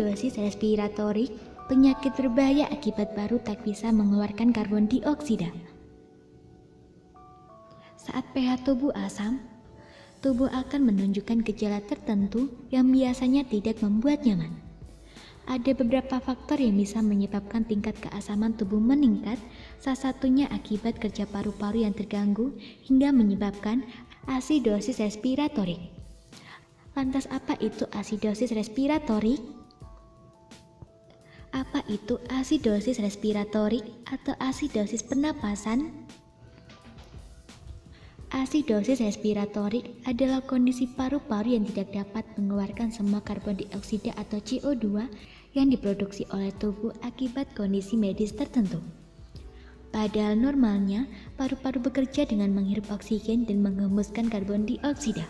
Asidosis respiratorik, penyakit berbahaya akibat paru tak bisa mengeluarkan karbon dioksida. Saat pH tubuh asam, tubuh akan menunjukkan gejala tertentu yang biasanya tidak membuat nyaman. Ada beberapa faktor yang bisa menyebabkan tingkat keasaman tubuh meningkat, salah satunya akibat kerja paru-paru yang terganggu hingga menyebabkan asidosis respiratorik. Lantas apa itu asidosis respiratorik? Apa itu asidosis respiratorik atau asidosis pernapasan? Asidosis respiratorik adalah kondisi paru-paru yang tidak dapat mengeluarkan semua karbon dioksida atau CO2 yang diproduksi oleh tubuh akibat kondisi medis tertentu. Padahal normalnya, paru-paru bekerja dengan menghirup oksigen dan menghembuskan karbon dioksida.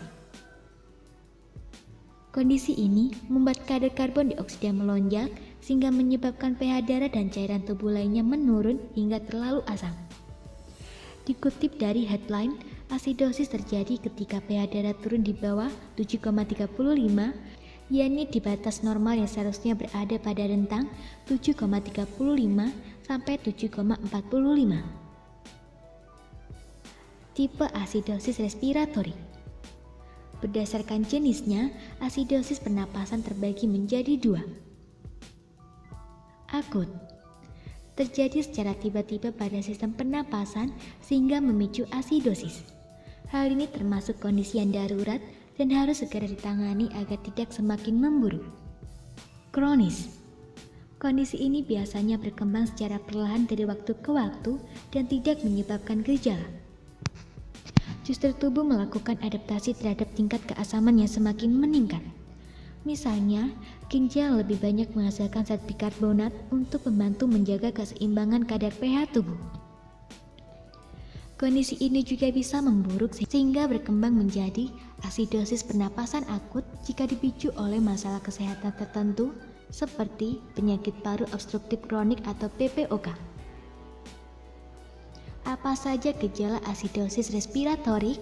Kondisi ini membuat kadar karbon dioksida melonjak sehingga menyebabkan pH darah dan cairan tubuh lainnya menurun hingga terlalu asam. Dikutip dari headline, asidosis terjadi ketika pH darah turun di bawah 7,35, yakni di batas normal yang seharusnya berada pada rentang 7,35 sampai 7,45. Tipe asidosis respiratorik. Berdasarkan jenisnya, asidosis pernapasan terbagi menjadi dua. Akut. Terjadi secara tiba-tiba pada sistem pernapasan sehingga memicu asidosis. Hal ini termasuk kondisi yang darurat dan harus segera ditangani agar tidak semakin memburuk. Kronis. Kondisi ini biasanya berkembang secara perlahan dari waktu ke waktu dan tidak menyebabkan gejala. Justru tubuh melakukan adaptasi terhadap tingkat keasaman yang semakin meningkat. Misalnya, ginjal lebih banyak menghasilkan zat bikarbonat untuk membantu menjaga keseimbangan kadar pH tubuh. Kondisi ini juga bisa memburuk sehingga berkembang menjadi asidosis pernapasan akut jika dipicu oleh masalah kesehatan tertentu seperti penyakit paru obstruktif kronik atau PPOK. Apa saja gejala asidosis respiratorik?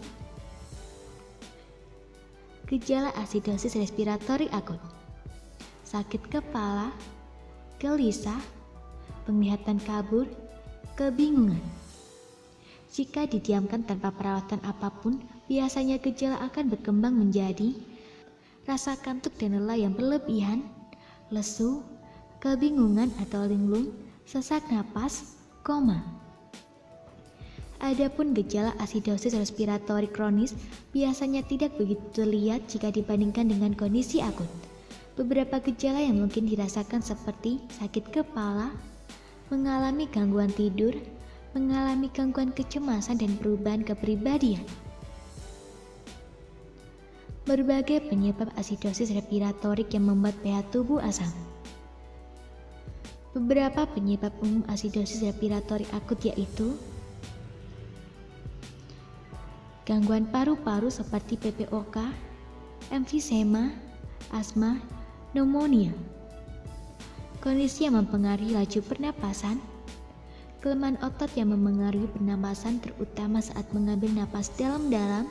Gejala asidosis respiratorik akut: sakit kepala, gelisah, penglihatan kabur, kebingungan. Jika didiamkan tanpa perawatan apapun, biasanya gejala akan berkembang menjadi rasa kantuk dan lelah yang berlebihan, lesu, kebingungan atau linglung, sesak napas, koma. Adapun gejala asidosis respiratori kronis biasanya tidak begitu terlihat jika dibandingkan dengan kondisi akut. Beberapa gejala yang mungkin dirasakan seperti sakit kepala, mengalami gangguan tidur, mengalami gangguan kecemasan dan perubahan kepribadian. Berbagai penyebab asidosis respiratorik yang membuat pH tubuh asam. Beberapa penyebab umum asidosis respiratorik akut yaitu gangguan paru-paru seperti PPOK, emfisema, asma, pneumonia. Kondisi yang mempengaruhi laju pernapasan, kelemahan otot yang memengaruhi pernapasan terutama saat mengambil napas dalam-dalam,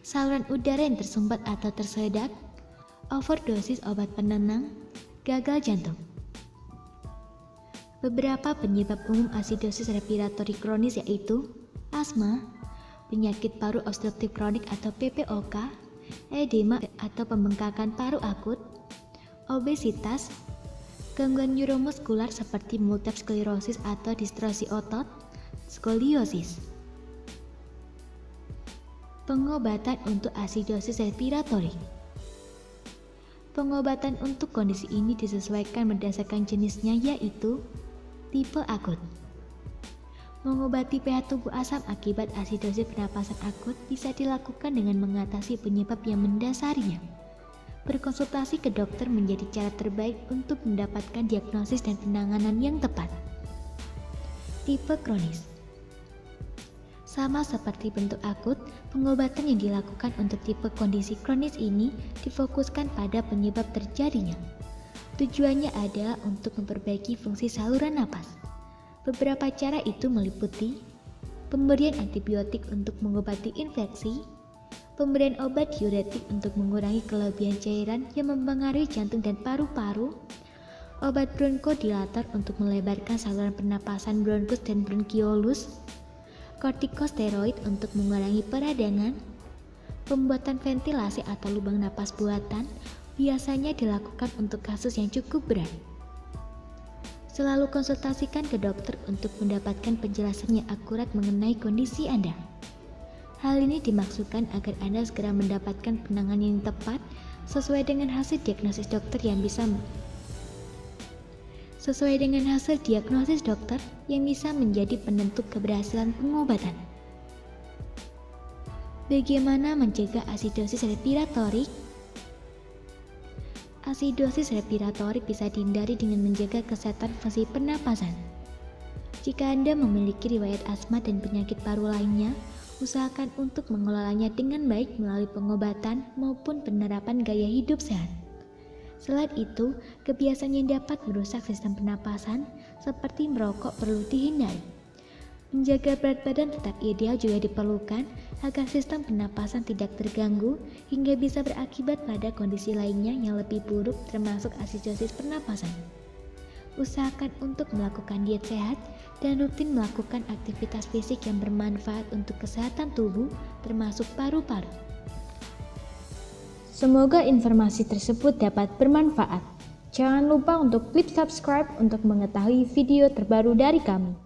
saluran udara yang tersumbat atau tersedak, overdosis obat penenang, gagal jantung. Beberapa penyebab umum asidosis respiratori kronis yaitu asma, penyakit paru obstruktif kronik atau PPOK, edema atau pembengkakan paru akut, obesitas, gangguan neuromuskular seperti multiple sklerosis atau distrosi otot, skoliosis. Pengobatan untuk asidosis respiratorik. Pengobatan untuk kondisi ini disesuaikan berdasarkan jenisnya yaitu tipe akut. Mengobati pH tubuh asam akibat asidosis pernapasan akut bisa dilakukan dengan mengatasi penyebab yang mendasarinya. Berkonsultasi ke dokter menjadi cara terbaik untuk mendapatkan diagnosis dan penanganan yang tepat. Tipe kronis. Sama seperti bentuk akut, pengobatan yang dilakukan untuk tipe kondisi kronis ini difokuskan pada penyebab terjadinya. Tujuannya adalah untuk memperbaiki fungsi saluran napas. Beberapa cara itu meliputi pemberian antibiotik untuk mengobati infeksi, pemberian obat diuretik untuk mengurangi kelebihan cairan yang mempengaruhi jantung dan paru-paru, obat bronkodilator untuk melebarkan saluran pernapasan bronkus dan bronkiolus, kortikosteroid untuk mengurangi peradangan, pembuatan ventilasi atau lubang napas buatan biasanya dilakukan untuk kasus yang cukup berat. Selalu konsultasikan ke dokter untuk mendapatkan penjelasan yang akurat mengenai kondisi Anda. Hal ini dimaksudkan agar Anda segera mendapatkan penanganan yang tepat sesuai dengan hasil diagnosis dokter yang bisa menjadi penentu keberhasilan pengobatan. Bagaimana mencegah asidosis respiratorik? Asidosis respiratorik bisa dihindari dengan menjaga kesehatan fungsi pernapasan. Jika Anda memiliki riwayat asma dan penyakit paru lainnya, usahakan untuk mengelolanya dengan baik melalui pengobatan maupun penerapan gaya hidup sehat. Selain itu, kebiasaan yang dapat merusak sistem pernapasan seperti merokok perlu dihindari. Menjaga berat badan tetap ideal juga diperlukan agar sistem pernapasan tidak terganggu hingga bisa berakibat pada kondisi lainnya yang lebih buruk termasuk asidosis pernapasan. Usahakan untuk melakukan diet sehat dan rutin melakukan aktivitas fisik yang bermanfaat untuk kesehatan tubuh termasuk paru-paru. Semoga informasi tersebut dapat bermanfaat. Jangan lupa untuk klik subscribe untuk mengetahui video terbaru dari kami.